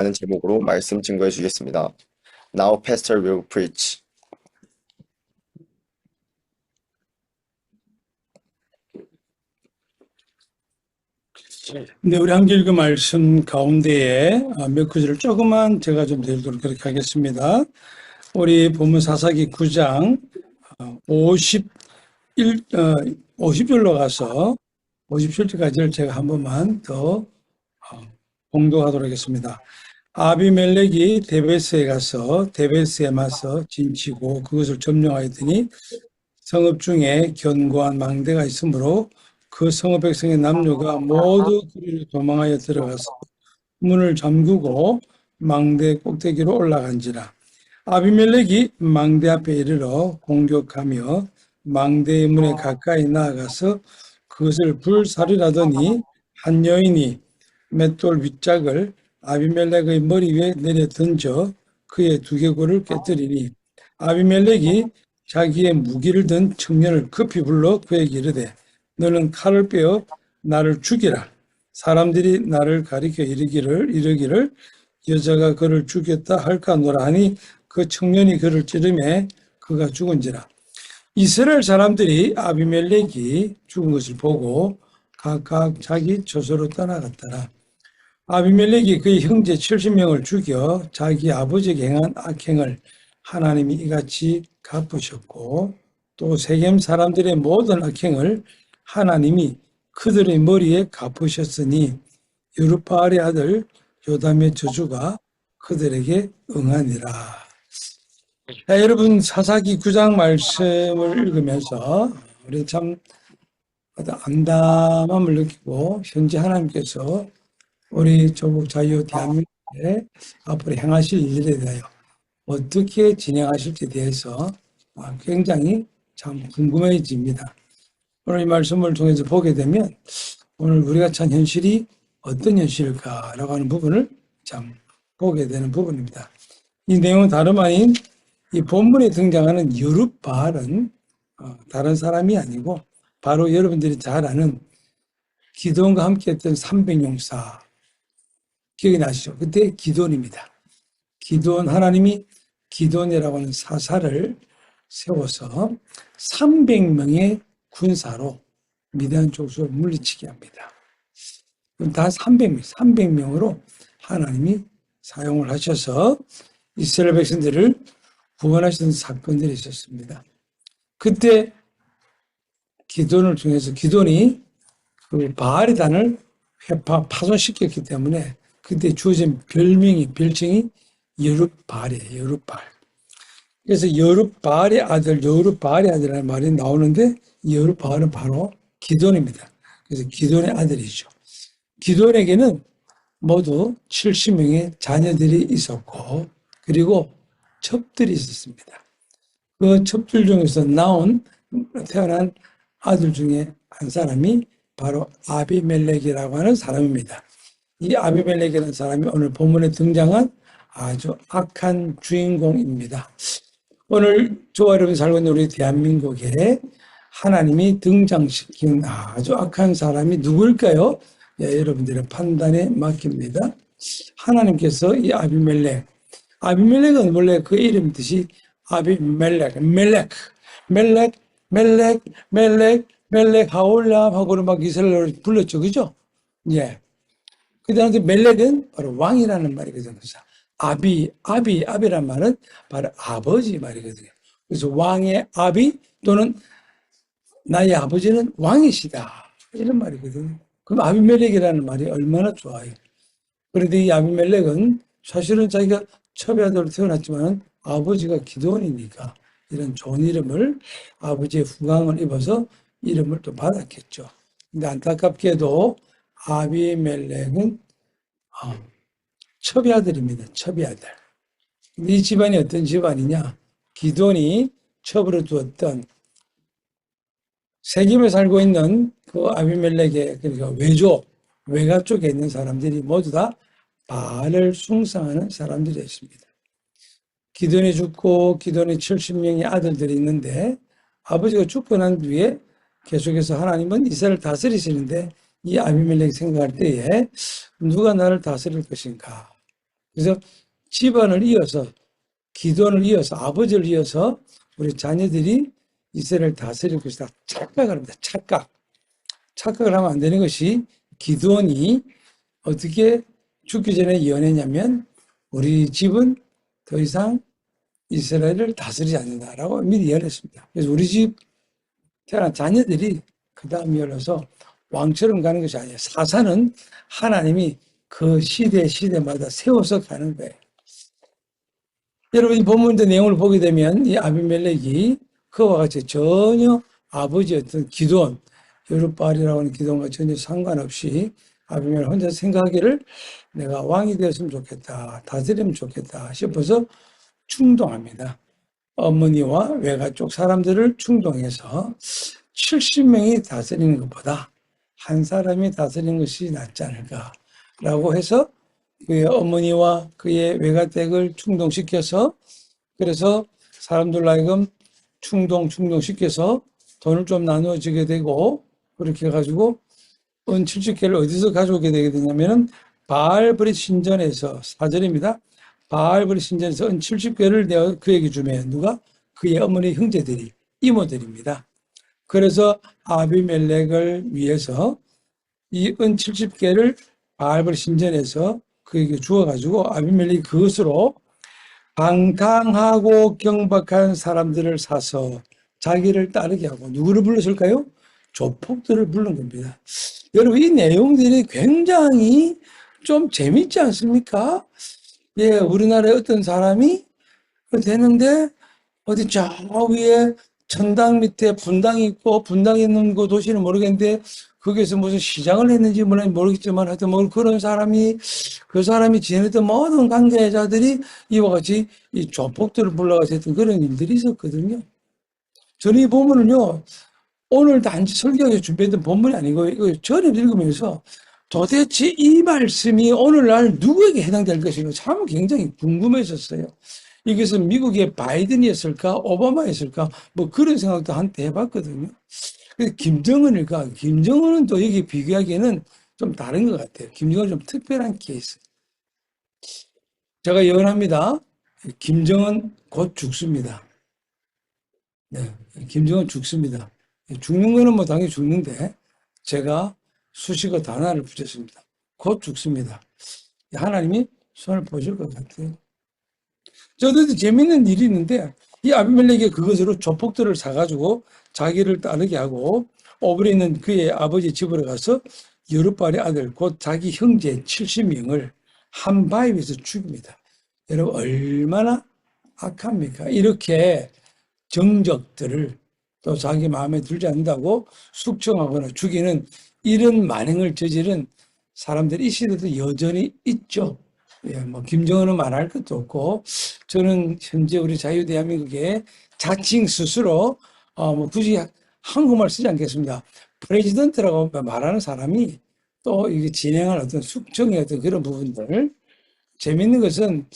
라는 제목으로 말씀 증거해 주겠습니다. Now Pastor will preach. 네, 우리 함께 읽은 말씀 가운데에 몇 구절을 조금만 제가 좀 드리도록 그렇게 하겠습니다. 우리 본문 사사기 9장 50절로 가서 57절까지를 제가 한 번만 더 공독하도록 하겠습니다. 아비멜렉이 데베스에 가서 데베스에 맞서 진치고 그것을 점령하였더니 성읍 중에 견고한 망대가 있으므로 그 성읍 백성의 남녀가 모두 그리로 도망하여 들어가서 문을 잠그고 망대 꼭대기로 올라간지라. 아비멜렉이 망대 앞에 이르러 공격하며 망대의 문에 가까이 나아가서 그것을 불살이라더니 한 여인이 맷돌 윗짝을 아비멜렉의 머리 위에 내려 던져 그의 두개골을 깨뜨리니 아비멜렉이 자기의 무기를 든 청년을 급히 불러 그에게 이르되 너는 칼을 빼어 나를 죽이라. 사람들이 나를 가리켜 이르기를 여자가 그를 죽였다 할까노라 하니 그 청년이 그를 찌르매 그가 죽은지라. 이스라엘 사람들이 아비멜렉이 죽은 것을 보고 각각 자기 처소로 떠나갔더라. 아비멜렉이 그의 형제 70명을 죽여 자기 아버지에게 행한 악행을 하나님이 이같이 갚으셨고 또 세겜 사람들의 모든 악행을 하나님이 그들의 머리에 갚으셨으니 여룹바알의 아들 요담의 저주가 그들에게 응하니라. 자, 여러분 사사기 9장 말씀을 읽으면서 우리 참 암담함을 느끼고 현재 하나님께서 우리 조국 자유 대한민국에 앞으로 행하실 일에 대하여 어떻게 진행하실지에 대해서 굉장히 참 궁금해집니다. 오늘 이 말씀을 통해서 보게 되면 오늘 우리가 처한 현실이 어떤 현실일까라고 하는 부분을 참 보게 되는 부분입니다. 이 내용은 다름 아닌 이 본문에 등장하는 여룹바알은 다른 사람이 아니고 바로 여러분들이 잘 아는 기드온과 함께 했던 300용사 기억이 나시죠? 그때 기드온입니다. 기드온, 하나님이 기드온이라고 하는 사사를 세워서 300명의 군사로 미디안 족속을 물리치게 합니다. 다 300명으로 하나님이 사용을 하셔서 이스라엘 백성들을 구원하시는 사건들이 있었습니다. 그때 기드온을 통해서 기드온이 그 바알이단을 파손시켰기 때문에 그때 주어진 별칭이 여룹바알이에요. 여룹바알. 그래서 여룹바알의 아들이라는 말이 나오는데 여룹바알은 바로 기드온입니다. 그래서 기드온의 아들이죠. 기드온에게는 모두 70명의 자녀들이 있었고 그리고 첩들이 있었습니다. 그 첩들 중에서 태어난 아들 중에 한 사람이 바로 아비멜렉이라고 하는 사람입니다. 이 아비멜렉이라는 사람이 오늘 본문에 등장한 아주 악한 주인공입니다. 오늘 저와 여러분이 살고 있는 우리 대한민국에 하나님이 등장시킨 아주 악한 사람이 누구일까요? 예, 여러분들의 판단에 맡깁니다. 하나님께서 이 아비멜렉은 원래 그 이름 뜻이 멜렉 하올람 하고는 막 이스라엘을 불렀죠, 그죠? 예. 그 다음에 멜렉은 바로 왕이라는 말이거든요. 그래서 아비란 말은 바로 아버지 말이거든요. 그래서 왕의 아비 또는 나의 아버지는 왕이시다. 이런 말이거든요. 그럼 아비멜렉이라는 말이 얼마나 좋아요. 그런데 이 아비멜렉은 사실은 자기가 첩의 아들로 태어났지만 아버지가 기드온이니까 이런 좋은 이름을 아버지의 후광을 입어서 이름을 또 받았겠죠. 근데 안타깝게도 아비멜렉은 첩의 아들입니다. 첩의 아들. 근데 이 집안이 어떤 집안이냐? 기드온이 첩으로 두었던 세겜에 살고 있는 그 아비멜렉의 그러니까 외가 쪽에 있는 사람들이 모두 다 바알을 숭상하는 사람들이었습니다. 기드온이 죽고 기드온이 70명의 아들들이 있는데 아버지가 죽고 난 뒤에 계속해서 하나님은 이스라엘을 다스리시는데 이 아비멜렉이 생각할 때에 누가 나를 다스릴 것인가? 그래서 집안을 이어서 기도원을 이어서 아버지를 이어서 우리 자녀들이 이스라엘을 다스릴 것이다. 착각을 합니다. 착각을 하면 안 되는 것이 기드온이 어떻게 죽기 전에 예언했냐면 우리 집은 더 이상 이스라엘을 다스리지 않는다라고 미리 예언했습니다. 그래서 우리 집 태어난 자녀들이 그 다음 열어서 왕처럼 가는 것이 아니에요. 사사는 하나님이 그 시대마다 세워서 가는 거예요. 여러분 이 본문의 내용을 보게 되면 이 아비멜렉이 그와 같이 전혀 아버지였던 기드온, 여룻바알이라고 하는 기드온과 전혀 상관없이 아비멜렉 혼자 생각하기를 내가 왕이 되었으면 좋겠다, 다스리면 좋겠다 싶어서 충동합니다. 어머니와 외가 쪽 사람들을 충동해서 70명이 다스리는 것보다 한 사람이 다스리는 것이 낫지 않을까라고 해서 그의 어머니와 그의 외가댁을 충동시켜서 그래서 사람들 하여금 충동시켜서 돈을 좀 나누어주게 되고 그렇게 해가지고 은 70개를 어디서 가져오게 되게 되냐면은 바알브릿 신전에서 4절입니다. 바알브릿 신전에서 은 70개를 내어 그에게 주면 누가? 그의 어머니 형제들이 이모들입니다. 그래서 아비멜렉을 위해서 이 은 70개를 바알브릿 신전에서 그에게 주어가지고 아비멜렉이 그것으로 방탕하고 경박한 사람들을 사서 자기를 따르게 하고 누구를 불렀을까요? 조폭들을 부른 겁니다. 여러분 이 내용들이 굉장히 좀 재밌지 않습니까? 예, 우리나라에 어떤 사람이 되는데 어디 저 위에 천당 밑에 분당이 있고 분당에 있는 그 도시는 모르겠는데 거기에서 무슨 시장을 했는지 모르겠지만 하여튼 뭐 그런 사람이 그 사람이 지냈던 모든 관계자들이 이와 같이 이 조폭들을 불러가서 했던 그런 일들이 있었거든요. 저는 이 본문을요 오늘 단지 설교에 준비했던 본문이 아니고 이거 전에 읽으면서 도대체 이 말씀이 오늘날 누구에게 해당될 것인가 참 굉장히 궁금했었어요. 이것은 미국의 바이든이었을까 오바마였을까 뭐 그런 생각도 한때 해봤거든요. 김정은일까? 김정은은 또 여기 비교하기에는 좀 다른 것 같아요. 김정은은 좀 특별한 케이스. 제가 예언합니다. 김정은 곧 죽습니다. 네, 김정은 죽습니다. 죽는 거는 뭐 당연히 죽는데 제가 수식어 단어를 붙였습니다. 곧 죽습니다. 하나님이 손을 보실 것 같아요. 저도 재밌는 일이 있는데 이 아비멜렉이 그것으로 조폭들을 사가지고 자기를 따르게 하고 오브리 있는 그의 아버지 집으로 가서 여룻바알의 아들 곧 자기 형제 70명을 한 바위에서 죽입니다. 여러분 얼마나 악합니까? 이렇게 정적들을 또 자기 마음에 들지 않는다고 숙청하거나 죽이는 이런 만행을 저지른 사람들이 이 시대도 여전히 있죠. 예, 뭐 김정은은 말할 것도 없고 저는 현재 우리 자유대한민국의 자칭 스스로 뭐 굳이 한국말 쓰지 않겠습니다. 프레지던트라고 말하는 사람이 또 이게 진행한 어떤 숙청의 어떤 그런 부분들 재밌는 것은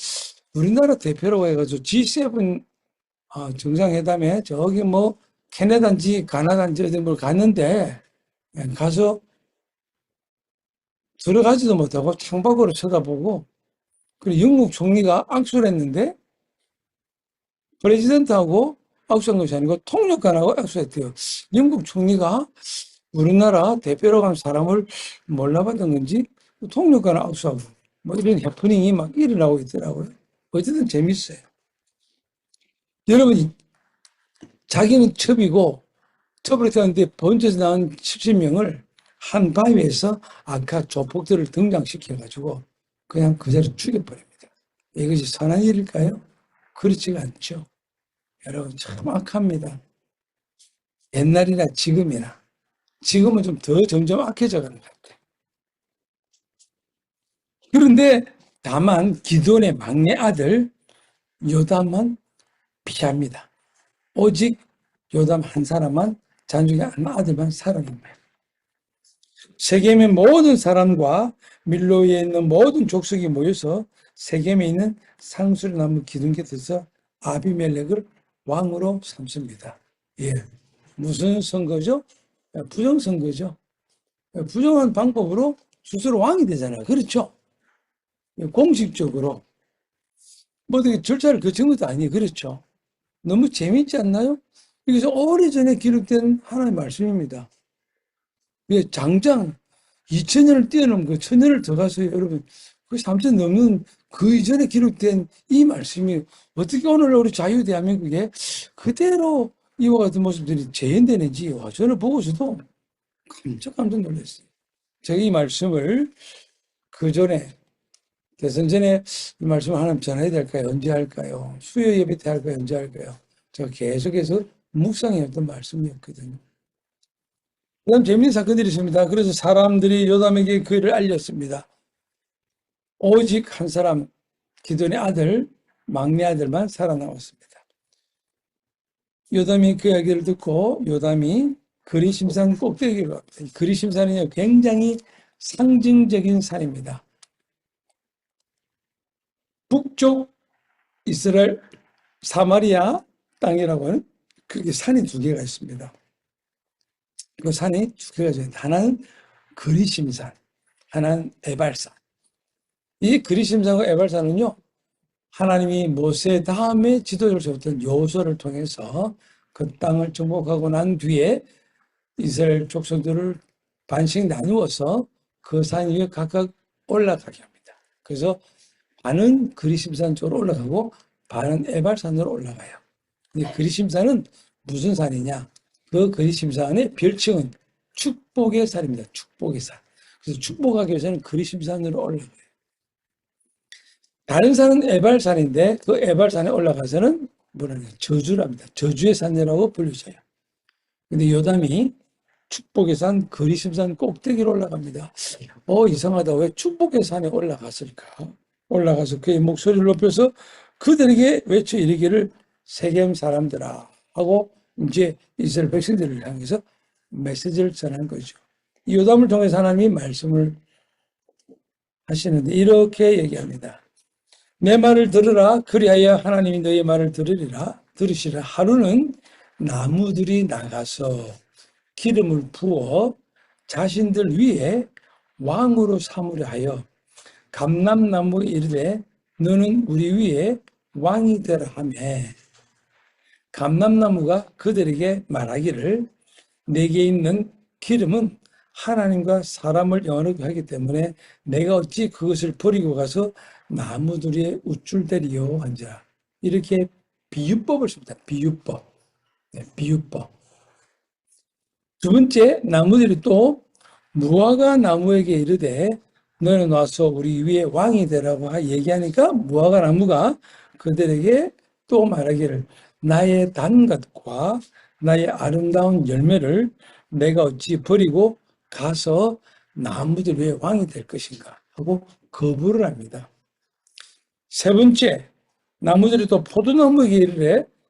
우리나라 대표라고 해가지고 G7 정상회담에 저기 뭐 캐나다인지 가나다인지 어디 뭘 갔는데 가서 들어가지도 못하고 창밖으로 쳐다보고 그리고 영국 총리가 악수를 했는데 프레지던트하고 악수한 것이 아니고 통역관하고 악수했대요. 영국 총리가 우리나라 대표로 간 사람을 몰라봤던 건지 통역관을 악수하고 뭐 이런 해프닝이 막 일어나고 있더라고요. 어쨌든 재밌어요. 여러분 자기는 첩이고 첩을 했는데 번져서 나온 70명을 한 바위에서 아까 조폭들을 등장시켜가지고 그냥 그 자리에 죽여버립니다. 이것이 선한 일일까요? 그렇지가 않죠. 여러분 참 악합니다. 옛날이나 지금이나 지금은 좀 더 점점 악해져 가는 것 같아요. 그런데 다만 기드온의 막내 아들 요담은 피합니다. 오직 요담 한 사람만 자중의 아들만 살아납니다. 세겜의 모든 사람과 밀로에 있는 모든 족속이 모여서 세겜에 있는 상수리나무 기둥곁에서 아비멜렉을 왕으로 삼습니다. 예, 무슨 선거죠? 부정선거죠. 부정한 방법으로 스스로 왕이 되잖아요. 그렇죠? 공식적으로 뭐 어떻게 절차를 거친 것도 아니에요. 그렇죠? 너무 재미있지 않나요? 이것은 오래전에 기록된 하나님의 말씀입니다. 왜 장장 2000년을 뛰어넘은 그 1000년을 더 가서 여러분 그 3000 넘는 그 이전에 기록된 이 말씀이 어떻게 오늘 우리 자유 대한민국에 그대로 이와 같은 모습들이 재현되는지 저는 보고서도 깜짝 놀랐어요. 제가 이 말씀을 그 전에 대선 전에 이 말씀을 하나님 전해야 될까요? 언제 할까요? 수요 예배 때 할까요? 언제 할까요? 제가 계속해서 묵상해왔던 말씀이었거든요. 그다음 재미있는 사건들이 있습니다. 그래서 사람들이 요담에게 그 일을 알렸습니다. 오직 한 사람, 기돈의 아들, 막내 아들만 살아남았습니다. 요담이 그 이야기를 듣고 요담이 그리심산 꼭대기로 갑니다. 그리심산은 굉장히 상징적인 산입니다. 북쪽 이스라엘 사마리아 땅이라고 하는 그게 산이 두 개가 있습니다. 그 산이 두 개가 있어요. 하나는 그리심산, 하나는 에발산. 이 그리심산과 에발산은요, 하나님이 모세 다음에 지도자를 세웠던 여호수아를 통해서 그 땅을 정복하고 난 뒤에 이스라엘 족속들을 반씩 나누어서 그 산 위에 각각 올라가게 합니다. 그래서 반은 그리심산 쪽으로 올라가고 반은 에발산으로 올라가요. 근데 그리심산은 무슨 산이냐? 그 그리심산의 별칭은 축복의 산입니다. 축복의 산. 그래서 축복하기 위해서는 그리심산으로 올라가요. 다른 산은 에발산인데 그 에발산에 올라가서는 뭐라냐? 저주랍니다. 저주의 산이라고 불려져요. 근데 요담이 축복의 산 그리심산 꼭대기로 올라갑니다. 이상하다. 왜 축복의 산에 올라갔을까? 올라가서 그의 목소리를 높여서 그들에게 외쳐 이르기를 세겜 사람들아 하고 이제 이스라엘 백성들을 향해서 메시지를 전한 거죠. 이 요담을 통해서 하나님이 말씀을 하시는데 이렇게 얘기합니다. 내 말을 들으라. 그리하여 하나님이 너의 말을 들으시라. 하루는 나무들이 나가서 기름을 부어 자신들 위에 왕으로 삼으려 하여 감람나무에 이르되 너는 우리 위에 왕이 되라 하며 감람나무가 그들에게 말하기를 내게 있는 기름은 하나님과 사람을 영원하게 하기 때문에 내가 어찌 그것을 버리고 가서 나무들의 우쭐대리요 한지라. 이렇게 비유법을 씁니다. 비유법. 네, 비유법. 두 번째, 나무들이 또 무화과 나무에게 이르되 너는 와서 우리 위에 왕이 되라고 얘기하니까 무화과 나무가 그들에게 또 말하기를 나의 단것과 나의 아름다운 열매를 내가 어찌 버리고 가서 나무들 위에 왕이 될 것인가 하고 거부를 합니다. 세 번째, 나무들이 또 포도나무에게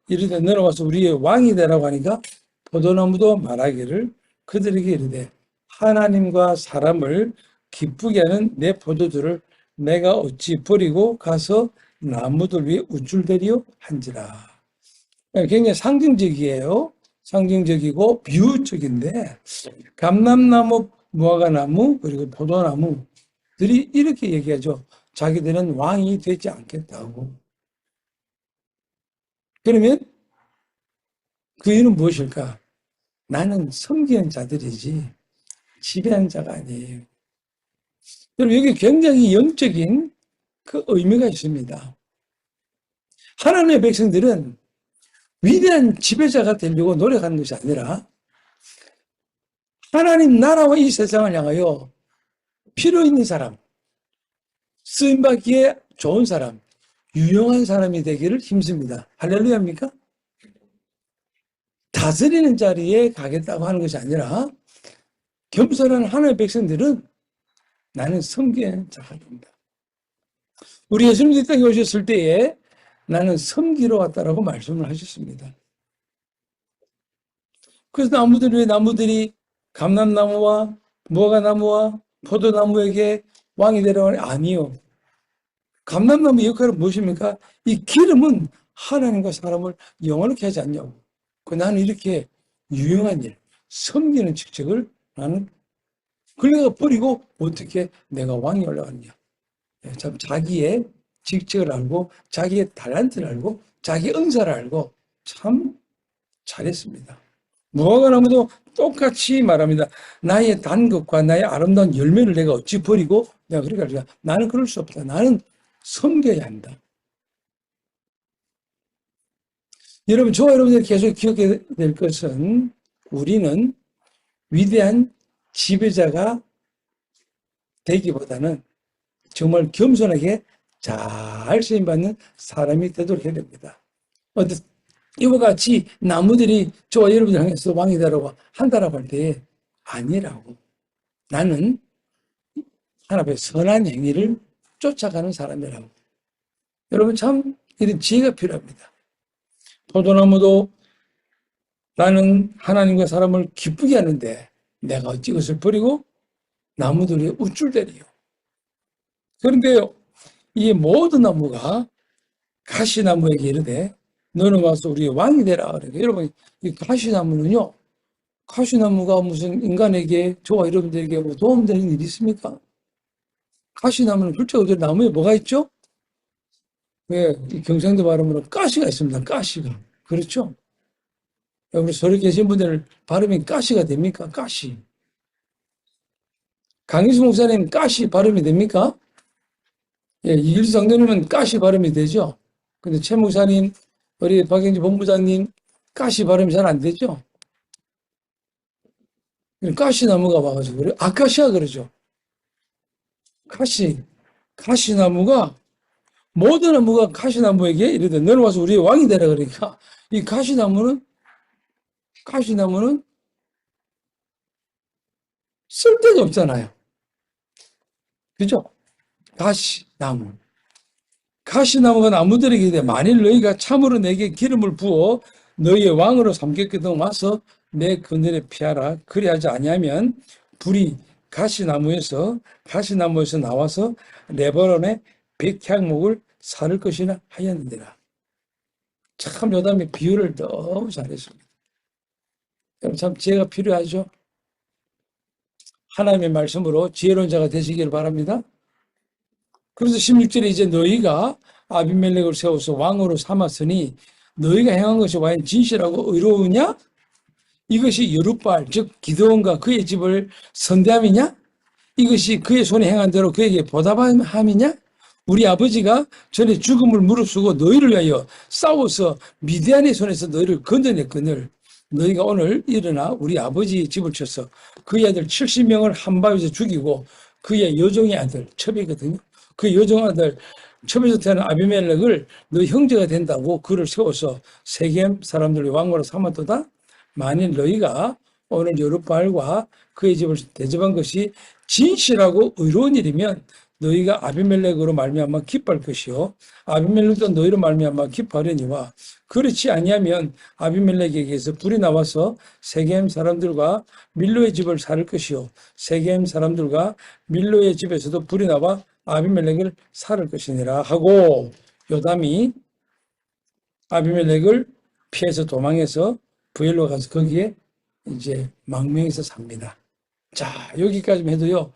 이르되 너는 와서 우리의 왕이 되라고 하니까 포도나무도 말하기를 그들에게 이르되 하나님과 사람을 기쁘게 하는 내 포도주를 내가 어찌 버리고 가서 나무들 위에 우쭐대리요 한지라. 굉장히 상징적이에요. 상징적이고 비유적인데 감람나무, 무화과나무 그리고 포도나무들이 이렇게 얘기하죠. 자기들은 왕이 되지 않겠다고. 그러면 그 이유는 무엇일까? 나는 섬기는 자들이지 지배하는 자가 아니에요. 여러분 여기 굉장히 영적인 그 의미가 있습니다. 하나님의 백성들은 위대한 지배자가 되려고 노력하는 것이 아니라 하나님 나라와 이 세상을 향하여 필요 있는 사람, 쓰임받기에 좋은 사람, 유용한 사람이 되기를 힘씁니다. 할렐루야입니까? 다스리는 자리에 가겠다고 하는 것이 아니라 겸손한 하나님의 백성들은 나는 섬기는 자가 된다. 우리 예수님 이 땅에 오셨을 때에 나는 섬기러 왔다라고 말씀을 하셨습니다. 그래서 나무들이 감람나무와 무화과나무와 포도나무에게 왕이 되라고 하니 아니요. 감람나무 역할은 무엇입니까? 이 기름은 하나님과 사람을 영원하게 하지 않냐고. 나는 이렇게 유용한 일, 섬기는 직책을 나는 그걸 내가 버리고 어떻게 내가 왕이 올라갔냐. 참 자기의 직책을 알고 자기의 탤런트를 알고 자기 응사를 알고 참 잘했습니다. 무화과나무도 똑같이 말합니다. 나의 단 것과 나의 아름다운 열매를 내가 어찌 버리고 내가 그러니까 나는 그럴 수 없다. 나는 섬겨야 한다. 여러분, 저와 여러분들이 계속 기억해야 될 것은 우리는 위대한 지배자가 되기보다는 정말 겸손하게 잘 쓰임받는 사람이 되도록 해야 됩니다. 이와 같이 나무들이 저와 여러분들 향해서 왕이 되라고 한다라고 할 때 아니라고. 나는 하나님의 선한 행위를 쫓아가는 사람이라고. 여러분 참 이런 지혜가 필요합니다. 포도나무도 나는 하나님과 사람을 기쁘게 하는데 내가 어찌 그것을 버리고 나무들이 우쭐대리요. 그런데 이 모든 나무가 가시나무에게 이르되 너는 와서 우리의 왕이 되라. 그러니까 여러분 이 가시나무는요. 가시나무가 무슨 인간에게 저와 여러분들에게 뭐 도움되는 일이 있습니까? 가시나무는 글자 그대로 나무에 뭐가 있죠? 왜 이 경상도 발음으로 가시가 있습니다. 가시가. 그렇죠? 여러분 서울 계신 분들 발음이 가시가 됩니까? 가시. 강희수 목사님 가시 발음이 됩니까? 예, 이길수 장로님은 가시 발음이 되죠. 근데 최 목사님, 우리 박영지 본부장님 가시 발음이 잘 안 되죠. 가시나무가 와가지고 그래 아카시아 그러죠. 가시나무가 모든 나무가 가시나무에게 이르되 너는 와서 우리의 왕이 되라 그러니까 이 가시나무는 쓸데가 없잖아요. 그죠? 가시나무가 나무들에게 이르되 만일 너희가 참으로 내게 기름을 부어 너희의 왕으로 삼겠거든 와서 내 그늘에 피하라. 그리하지 아니하면 불이 가시나무에서 나와서 레바논의 백향목을 사를 것이나 하였느니라. 참 요담의 비유를 너무 잘했습니다. 여러분 참 지혜가 필요하죠. 하나님의 말씀으로 지혜로운 자가 되시기를 바랍니다. 그래서 16절에 이제 너희가 아비멜렉을 세워서 왕으로 삼았으니 너희가 행한 것이 과연 진실하고 의로우냐? 이것이 여룻발 즉 기드온과 그의 집을 선대함이냐? 이것이 그의 손에 행한 대로 그에게 보답함이냐? 우리 아버지가 전에 죽음을 무릅쓰고 너희를 위하여 싸워서 미디안의 손에서 너희를 건져냈거늘 너희가 오늘 일어나 우리 아버지의 집을 쳐서 그의 아들 70명을 한 바위에서 죽이고 그의 여종의 아들 첩이거든요. 그 여종 아들 첩에서 태어난 아비멜렉을 너희 형제가 된다고 그를 세워서 세겜 사람들의 왕으로 삼았도다. 만일 너희가 오늘 여룻바알과 그의 집을 대접한 것이 진실하고 의로운 일이면 너희가 아비멜렉으로 말미암아 기뻐할 것이요 아비멜렉도 너희로 말미암아 기뻐하려니와 그렇지 아니하면 아비멜렉에게서 불이 나와서 세겜 사람들과 밀로의 집을 살을 것이요 세겜 사람들과 밀로의 집에서도 불이 나와 아비멜렉을 살을 것이니라 하고 요담이 아비멜렉을 피해서 도망해서 부엘로 가서 거기에 이제 망명해서 삽니다. 자, 여기까지만 해도요.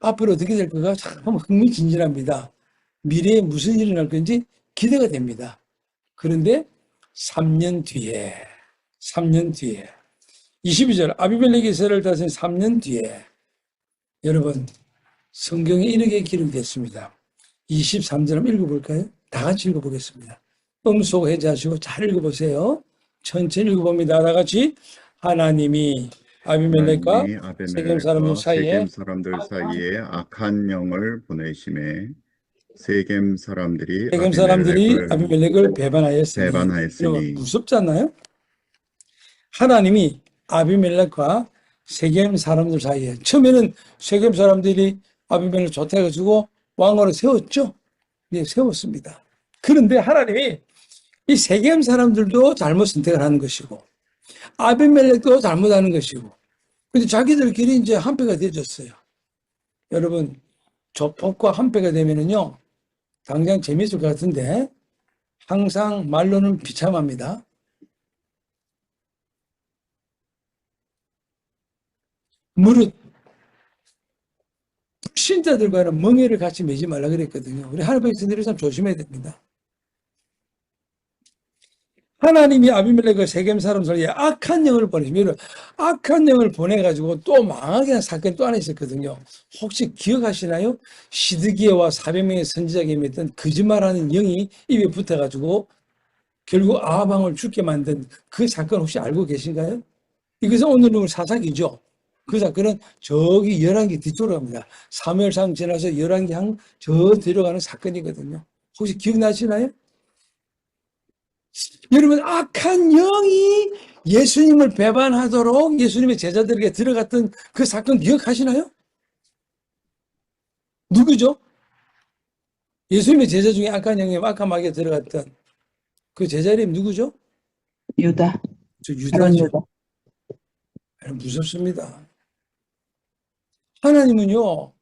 앞으로 어떻게 될 거가 참 흥미진진합니다. 미래에 무슨 일이 날 건지 기대가 됩니다. 그런데 3년 뒤에 22절 아비멜렉이 이스라엘을 다스린 3년 뒤에 여러분 성경에 이렇게 기록됐습니다. 23절 한번 읽어볼까요? 다 같이 읽어보겠습니다. 음속 해제하시고 잘 읽어보세요. 천천히 읽어봅니다. 다 같이 하나님이 아비멜렉과 세겜 사람들 세겜 사이에 사람들 사이에 악한 영을 보내심에 세겜 사람들이 아비멜렉을 배반하였으니 여러분 배반하였으니 무섭지 않나요? 하나님이 아비멜렉과 세겜 사람들 사이에 처음에는 세겜 사람들이 아비멜렉 좋다 해가지고 왕으로 세웠죠. 네, 세웠습니다. 그런데 하나님이 이 세겜 사람들도 잘못 선택을 하는 것이고 아비멜렉도 잘못하는 것이고 근데 자기들끼리 이제 한패가 되어졌어요. 여러분 조폭과 한패가 되면은요 당장 재밌을 것 같은데 항상 말로는 비참합니다. 무릇 불신자들과는 멍에를 같이 매지 말라 그랬거든요. 우리 하나님 백성들이 참 조심해야 됩니다. 하나님이 아비멜렉과 세겜 사람들에게 악한 영을 보내시면 악한 영을 보내가지고 또 망하게 한 사건이 또 하나 있었거든요. 혹시 기억하시나요? 시드기야와 400명의 선지자에게 맺던 거짓말하는 영이 입에 붙어가지고 결국 아합 왕을 죽게 만든 그 사건 혹시 알고 계신가요? 이것은 오늘은 사사기죠. 그 사건은 저기 열왕기 뒤쪽으로 갑니다. 사무엘상 지나서 열왕기 저 들어가는 사건이거든요. 혹시 기억나시나요? 여러분, 악한 영이 예수님을 배반하도록 예수님의 제자들에게 들어갔던 그 사건 기억하시나요? 누구죠? 예수님의 제자 중에 악한 영이 악한 마귀에 들어갔던 그 제자 이름 누구죠? 유다. 저 바론 유다죠. 유다. 무섭습니다. 하나님은요,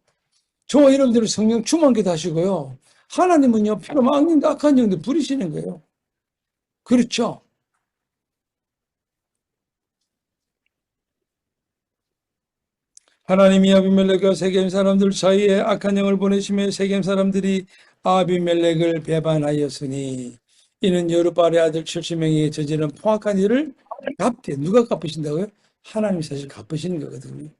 저와 여러분들은 성령 충만케 하시고요. 하나님은요, 피로 막는 악한 영들 부리시는 거예요. 그렇죠? 하나님이 아비멜렉과 세겜 사람들 사이에 악한 영을 보내시며 세겜 사람들이 아비멜렉을 배반하였으니 이는 여룻바알의 아들 70명이 저지른 포악한 일을 갚게. 누가 갚으신다고요? 하나님이 사실 갚으시는 거거든요.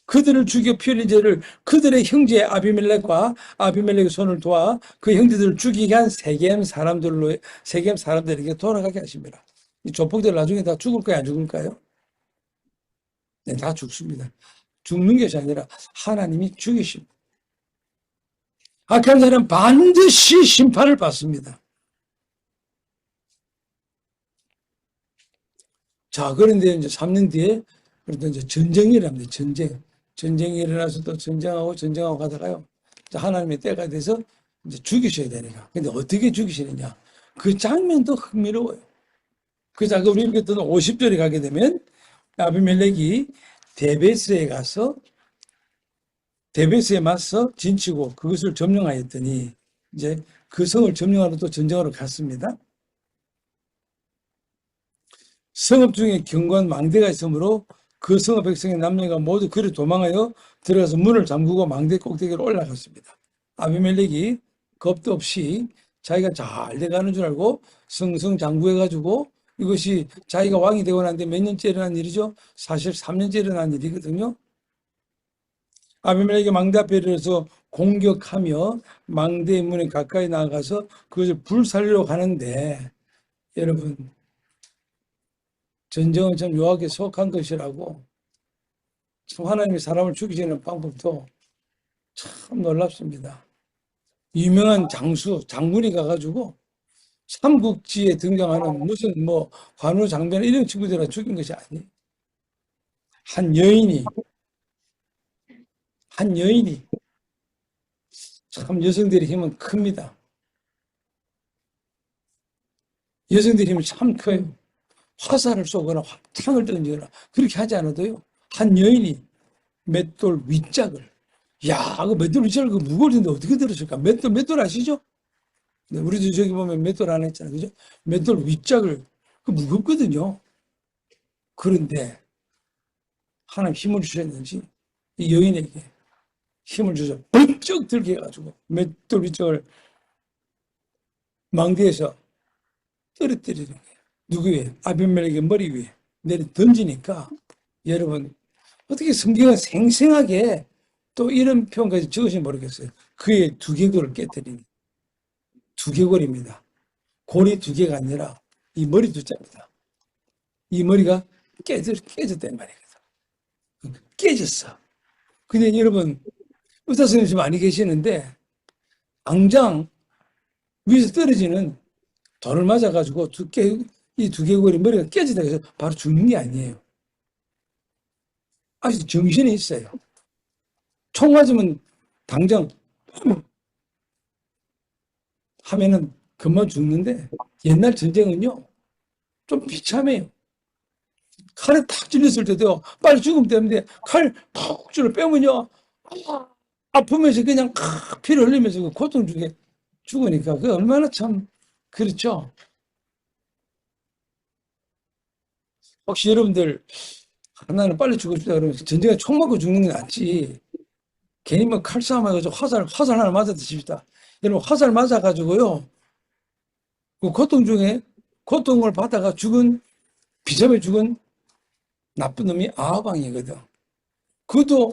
그들을 죽여 피 흘린 죄를 그들의 형제 아비멜렉과 아비멜렉의 손을 도와 그 형제들을 죽이게 한 세겜 사람들에게 돌아가게 하십니다. 이 조폭들 나중에 다 죽을까요? 안 죽을까요? 네, 다 죽습니다. 죽는 것이 아니라 하나님이 죽이십니다. 악한 사람 반드시 심판을 받습니다. 자, 그런데 이제 3년 뒤에 그래도 이제 전쟁이 일어납니다. 전쟁이 일어나서 또 전쟁하고 가다가요. 하나님의 때가 돼서 이제 죽이셔야 되니까. 근데 어떻게 죽이시느냐? 그 장면도 흥미로워요. 그래서 우리 이렇게 또 50절에 가게 되면 아비멜렉이 데베스에 가서 데베스에 맞서 진치고 그것을 점령하였더니 이제 그 성을 점령하러 또 전쟁하러 갔습니다. 성읍 중에 경관 망대가 있으므로 그 성읍 백성의 남녀가 모두 그리 도망하여 들어가서 문을 잠그고 망대 꼭대기로 올라갔습니다. 아비멜렉이 겁도 없이 자기가 잘 돼가는 줄 알고 승승장구해가지고 이것이 자기가 왕이 되고 난데 몇 년째 일어난 일이죠? 사실 3년째 일어난 일이거든요. 아비멜렉이 망대 앞에 이르러서 공격하며 망대의 문에 가까이 나가서 그것을 불살리러 가는데 여러분 전쟁은 참 묘하게 속한 것이라고 참 하나님이 사람을 죽이시는 방법도 참 놀랍습니다. 유명한 장군이 가가지고 삼국지에 등장하는 무슨 관우 장변 이런 친구들을 죽인 것이 아니에요. 한 여인이 참 여성들의 힘은 큽니다. 여성들의 힘은 참 커요. 화살을 쏘거나 창을 던지거나 그렇게 하지 않아도요. 한 여인이 맷돌 윗짝을 그 맷돌 윗짝을 무거울 텐데 어떻게 들었을까? 맷돌 아시죠? 네, 우리도 저기 보면 맷돌 하나 있잖아요. 그죠? 맷돌 윗짝을 무겁거든요. 그런데 하나님 힘을 주셨는지 이 여인에게 힘을 주셔서 번쩍 들게 해가지고 맷돌 윗짝을 망대에서 떨어뜨리는 거예요. 누구 위에? 아비멜렉의 머리 위에 내려 던지니까 여러분 어떻게 성경은 생생하게 또 이런 표현까지 적으신지 모르겠어요. 그의 두개골을 깨뜨리니 두개골입니다. 골이 두 개가 아니라 이 머리 두 자입니다. 이 머리가 깨졌단 말이거든. 깨졌어. 근데 여러분 의사 선생님 많이 계시는데 당장 위에서 떨어지는 돌을 맞아가지고 이 두개골이 머리가 깨지다 해서 바로 죽는 게 아니에요. 아직 정신이 있어요. 총 맞으면 당장 하면은 금방 죽는데 옛날 전쟁은요 좀 비참해요. 칼에 탁 찔렸을 때도요 빨리 죽으면 되는데 칼 푹 찔러 빼면요 아프면서 그냥 피를 흘리면서 그 고통 중에 죽으니까 그 얼마나 참 그렇죠. 혹시 여러분들 나는 빨리 죽고 싶다 그러면 전쟁에 총 맞고 죽는 게 낫지 괜히 뭐 칼싸움 해가지고 화살 하나 맞았다 칩시다. 여러분, 화살 맞아가지고요. 그 고통 중에 고통을 받다가 비참해 죽은 나쁜 놈이 아합왕이거든. 그도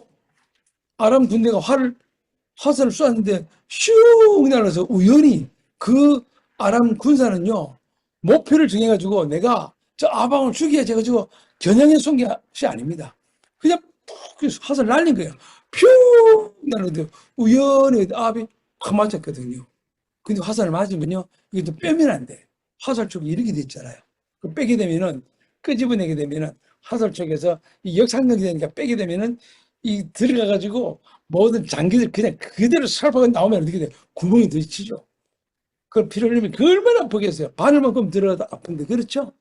아람 군대가 화살을 쏘았는데 슉 날아서 우연히 그 아람 군사는요, 목표를 정해가지고 내가 저 아합왕을 죽여야지 해가지고 겨냥해 쏜 것이 아닙니다. 그냥 푹 화살 날린 거예요. 퓨 날았는데 우연히 아합이 확 맞았거든요. 근데 화살을 맞으면요, 이게 또 빼면 안 돼. 화살 쪽이 이렇게 돼 있잖아요. 그 빼게 되면은, 끄집어내게 되면은, 화살 쪽에서 이 역상력이 되니까 빼게 되면은, 이 들어가가지고 모든 장기들 그냥 그대로 살파가 나오면 어떻게 돼? 구멍이 더 치죠. 그걸 피를 흘리면 그 얼마나 아프겠어요. 바늘만큼 들어가도 아픈데, 그렇죠?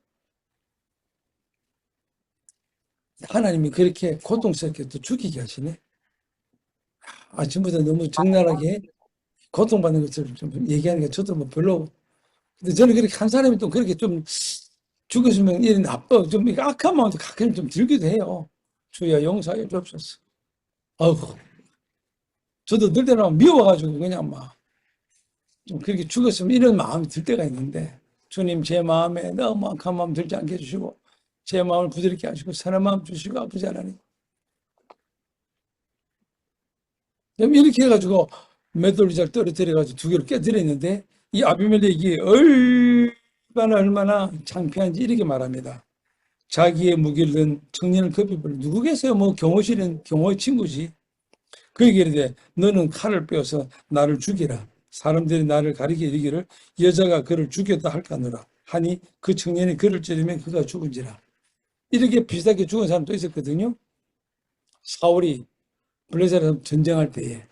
하나님이 그렇게 고통스럽게 또 죽이게 하시네. 아침부터 너무 적나라하게 고통받는 것을 좀 얘기하는 게 저도 뭐 별로. 근데 저는 그렇게 한 사람이 또 그렇게 좀 죽었으면 이런 좀 악한 마음도 가끔 좀 들기도 해요. 주여 용서해 주옵소서. 저도 늘 때나 미워가지고 그냥 막 좀 그렇게 죽었으면 이런 마음이 들 때가 있는데, 주님 제 마음에 너무 악한 마음 들지 않게 해주시고 제 마음을 부드럽게 하시고 선한 마음 주시고 아버지 하나님. 이렇게 해가지고 맷돌리자를 떨어뜨려가지고 두 개를 깨뜨렸는데, 이 아비멜렉이 얼마나 창피한지 이렇게 말합니다. 자기의 무기를 든 청년을 급히 불러. 누구 계세요? 뭐 경호실은 경호의 친구지. 그에게 이르되 너는 칼을 빼어서 나를 죽이라. 사람들이 나를 가리켜 이르기를 여자가 그를 죽였다 할까노라 하니 그 청년이 그를 찌르면 그가 죽은지라. 이렇게 비슷하게 죽은 사람도 있었거든요. 사울이 블레셋에서 전쟁할 때에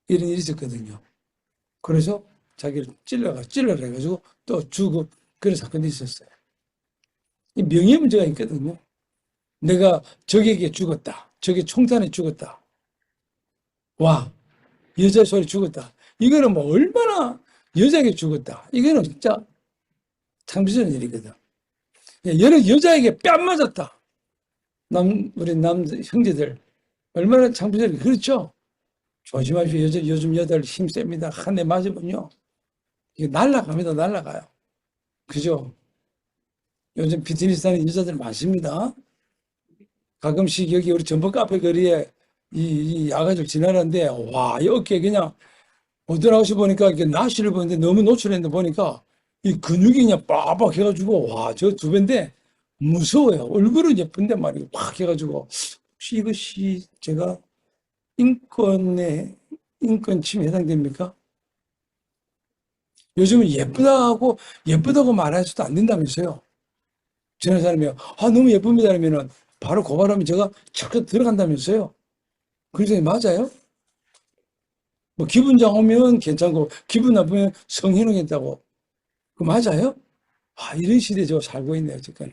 이런 일이 있었거든요. 그래서 자기를 찔러라 해가지고 또 죽고 그런 사건이 있었어요. 이 명예 문제가 있거든요. 내가 적에게 죽었다. 적의 총탄에 죽었다. 와, 여자 손에 죽었다. 이거는 뭐 얼마나 여자에게 죽었다. 이거는 진짜 창피스러운 일이거든. 여러 여자에게 뺨 맞았다. 우리 형제들 얼마나 창피스러운, 그렇죠? 조심하십시오. 요즘 여자들 힘 셉니다. 한 대 맞으면요, 이게 날아갑니다. 날아가요. 그죠? 요즘 피트니스 하는 여자들 많습니다. 가끔씩 여기 우리 전북 카페 거리에 이 야가족 지나가는데, 와, 이 어깨에 그냥 어떠나오시 보니까 이게 나시를 보는데 너무 노출했는데 보니까 이 근육이 그냥 빡빡 해가지고, 와, 저 두 배인데 무서워요. 얼굴은 예쁜데 말이에요. 팍 해가지고, 혹시 이것이 제가 인권 침해 해당됩니까? 요즘은 예쁘다고 말해서도 안 된다면서요. 저런 사람이 너무 예쁩니다 그러면은 바로 고발하면 제가 착 들어간다면서요. 그래서 맞아요? 뭐 기분 좋으면 괜찮고 기분 나쁘면 성희롱했다고. 그 맞아요? 이런 시대에 저 살고 있네요, 지금.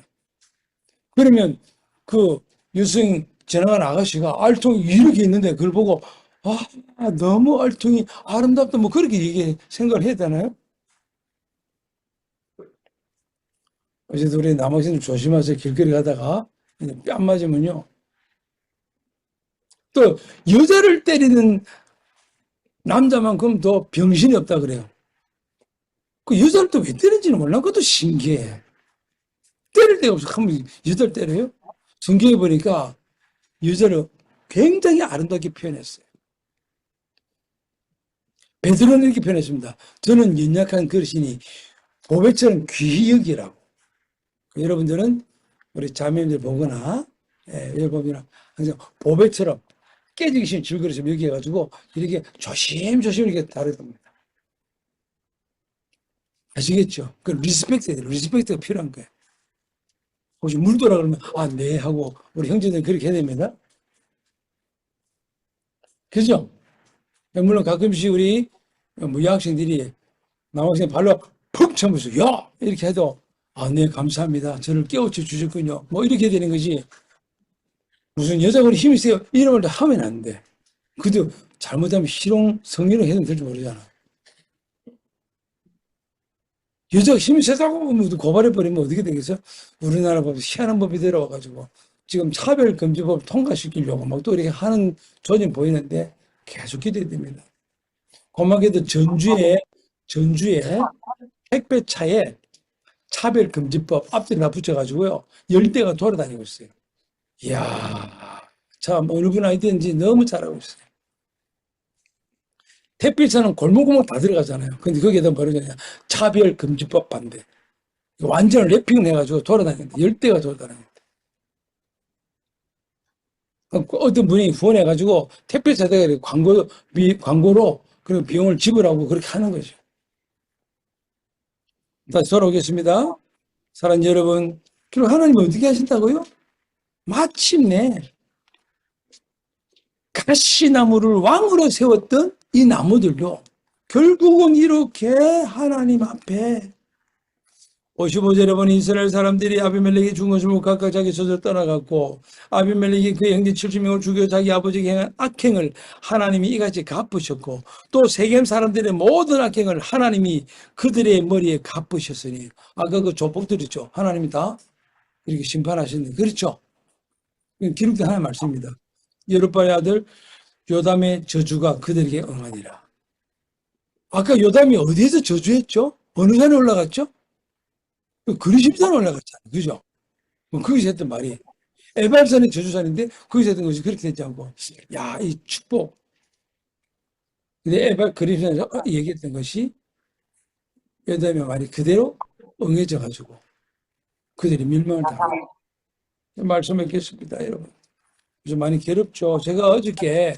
그러면 그 유승 지나간 아가씨가 알통이 이렇게 있는데 그걸 보고 너무 알통이 아름답다 뭐 그렇게 생각을 해야 되나요? 어제도 우리 남학생 조심하세요. 길거리 가다가 뺨 맞으면요. 또 여자를 때리는 남자만큼 더 병신이 없다 그래요. 그 여자를 또 왜 때리는지는 몰라. 그것도 신기해. 때릴 데가 없어. 한번 여자를 때려요? 성경에 보니까 여자를 굉장히 아름답게 표현했어요. 베드로는 이렇게 표현했습니다. 저는 연약한 그릇이니 보배처럼 귀히 여기라고. 여러분들은 우리 자매님들 보거나 여러분이나 항상 보배처럼 깨지기 싫은 질그릇을 여기해가지고 이렇게 조심조심 이렇게 다루답니다. 아시겠죠? 그 리스펙트가 필요한 거예요. 혹시 물도라 그러면 네 하고 우리 형제들은 그렇게 해야 됩니다. 그죠? 물론 가끔씩 우리 여학생들이 남학생 발로 푹 쳐면서 야! 이렇게 해도 네 감사합니다. 저를 깨우쳐 주셨군요. 뭐 이렇게 되는 거지. 무슨 여자가 힘이 세요. 이런 걸 하면 안 돼. 그도 잘못하면 성희롱 해도 될지 모르잖아. 여자가 힘이 세다고 고발해버리면 어떻게 되겠어? 우리나라 법에 희한한 법이 들어와가지고 지금 차별금지법 통과시키려고 막 또 이렇게 하는 조짐 보이는데 계속 기대됩니다. 고맙게도 전주에 택배차에 차별금지법 앞뒤를 붙여가지고요. 10대가 돌아다니고 있어요. 이야, 참, 어느 분 아이디어인지 너무 잘하고 있어요. 택배차는 골목골목 다 들어가잖아요. 근데 거기에다 뭐라냐, 차별금지법 반대. 완전 랩핑을 해가지고 돌아다니는데, 10대가 돌아다니는데. 어떤 분이 후원해가지고 택배차에다가 광고로 그런 비용을 지불하고 그렇게 하는 거죠. 다시 돌아오겠습니다. 사랑하는 여러분, 그리고 하나님 어떻게 하신다고요? 마침내 가시나무를 왕으로 세웠던 이 나무들도 결국은 이렇게 하나님 앞에 55절에 보니 이스라엘 사람들이 아비멜렉이 죽은 것을 보고 각각 자기 소를 떠나갔고 아비멜렉이 그 형제 70명을 죽여 자기 아버지에게 행한 악행을 하나님이 이같이 갚으셨고 또 세겜 사람들의 모든 악행을 하나님이 그들의 머리에 갚으셨으니 아까 그 조폭들 있죠. 하나님이 다 이렇게 심판하셨는데 그렇죠. 기록된 하나님의 말씀입니다. 여룹바의 아들 요담의 저주가 그들에게 응하니라. 아까 요담이 어디에서 저주했죠? 어느 산에 올라갔죠? 그리심산에 올라갔잖아요. 그죠? 거기서 했던 말이 에발산이 저주산인데 거기서 했던 것이 그렇게 되지 않고 야, 이 축복. 근데 그리심산에서 얘기했던 것이 요담의 말이 그대로 응해져 가지고 그들이 멸망을 당하고 말씀 뵙겠습니다, 여러분. 그래서 많이 괴롭죠. 제가 어저께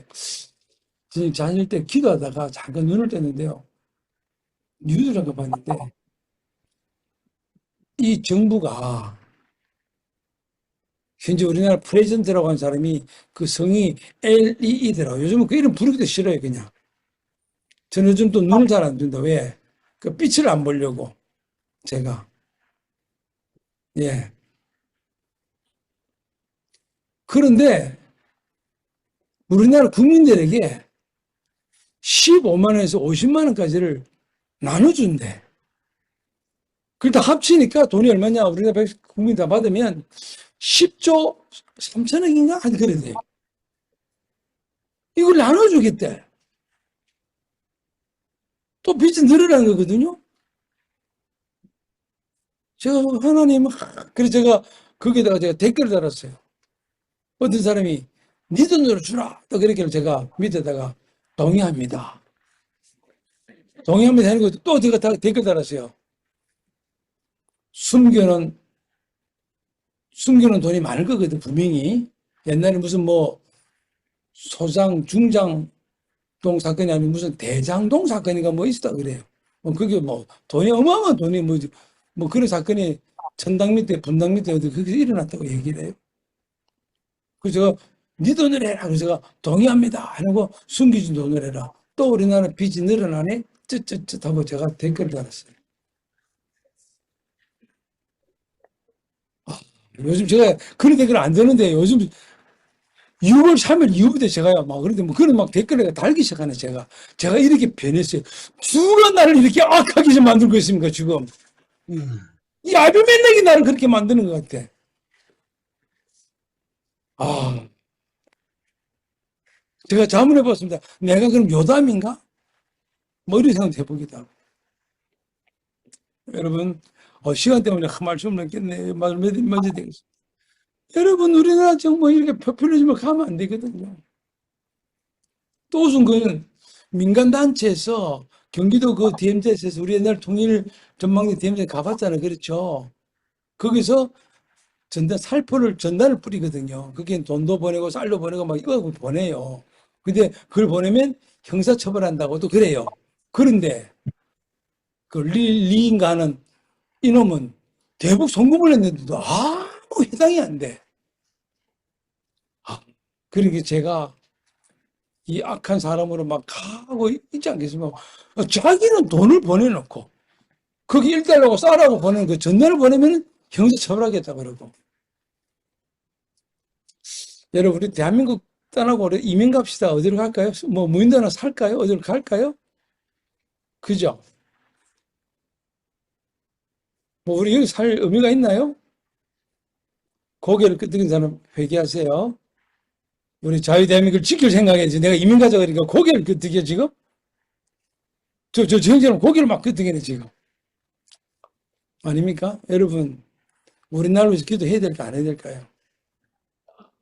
자실 때 기도하다가 잠깐 눈을 떴는데요. 뉴스를 봤는데 이 정부가 현재 우리나라 프레젠트라고 하는 사람이 그 성이 LEE더라고요. 요즘은 그 이름 부르기도 싫어요, 그냥. 저는 요즘 또 눈을 잘 안 뜬다. 왜? 그 빛을 안 보려고. 제가. 예. 그런데 우리나라 국민들에게 15만 원에서 50만 원까지를 나눠준대. 그러다 합치니까 돈이 얼마냐? 우리나라 국민 다 받으면 10조 3천억인가? 하여튼 그래 돼요. 이걸 나눠주겠대. 또 빚이 늘어나는 거거든요. 제가 하나님, 그래서 제가 거기다가 제가 댓글을 달았어요. 어떤 사람이 네 돈으로 주라. 또 그렇게 제가 밑에다가 동의합니다. 동의합니다 하는 것도 또 제가 댓글 달았어요. 숨겨놓은 돈이 많을 거거든, 분명히. 옛날에 무슨 뭐, 소장, 중장동 사건이 아니면 무슨 대장동 사건인가 뭐 있었다 그래요. 그게 뭐, 돈이 어마어마한 돈이 뭐 그런 사건이 천당 밑에, 분당 밑에 어디 거기서 일어났다고 얘기를 해요. 그래서 제가 네 돈을 해라. 그래서 제가 동의합니다. 하고 숨겨진 돈을 해라. 또 우리나라 빚이 늘어나네? 쯧쯧쯧 하고 제가 댓글을 달았어요. 요즘 제가 그런 댓글 안 되는데 요즘 6월 3일 이후부터 제가요, 막, 그런데 뭐 그런 막 댓글을 달기 시작하네, 제가. 제가 이렇게 변했어요. 누가 나를 이렇게 악하게 좀 만들고 있습니까, 지금? 이 아비멜렉이 나를 그렇게 만드는 것 같아. 제가 자문해 봤습니다. 내가 그럼 요담인가? 뭐 이런 생각 해보기도 하고. 여러분, 시간 때문에 한 말씀 넘겠네. 말 몇 되겠습니다. 여러분, 우리나라 정부 이렇게 포퓰리즘을 가면 안 되거든요. 또 웃은 거는 민간단체에서 경기도 그 DMZ에서 우리 옛날 통일 전망대 DMZ 가봤잖아요. 그렇죠. 거기서 전단을 뿌리거든요. 그게 돈도 보내고 쌀도 보내고 막 이거 보내요. 근데 그걸 보내면 형사처벌한다고 또 그래요. 그런데 그 리인가 하는 이놈은 대북 송금을 했는데도 아무 해당이 안 돼. 그러니까 제가 이 악한 사람으로 막 가고 있지 않겠습니까? 자기는 돈을 보내놓고 거기 1달러고 쌀하고 보내는 그 전단을 보내면 형사처벌하겠다 그러고. 여러분, 우리 대한민국 떠나고 이민 갑시다. 어디로 갈까요? 뭐 무인도나 살까요? 어디로 갈까요? 그죠? 뭐 우리 여기 살 의미가 있나요? 고개를 끄덕인 사람 회개하세요. 우리 자유대한민국을 지킬 생각해야지. 내가 이민 가자 그러니까 고개를 끄덕여 지금? 저 형제는 고개를 막 끄덕이네 지금. 아닙니까? 여러분, 우리나라를 위해서 기도해야 될까 안 해야 될까요?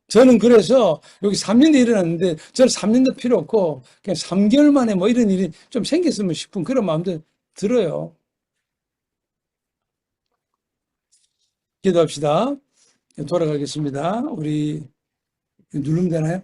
저는 그래서 여기 3년대 일어났는데 저는 3년도 필요 없고 그냥 3개월 만에 뭐 이런 일이 좀 생겼으면 싶은 그런 마음도 들어요. 기도합시다. 돌아가겠습니다. 우리 누르면 되나요?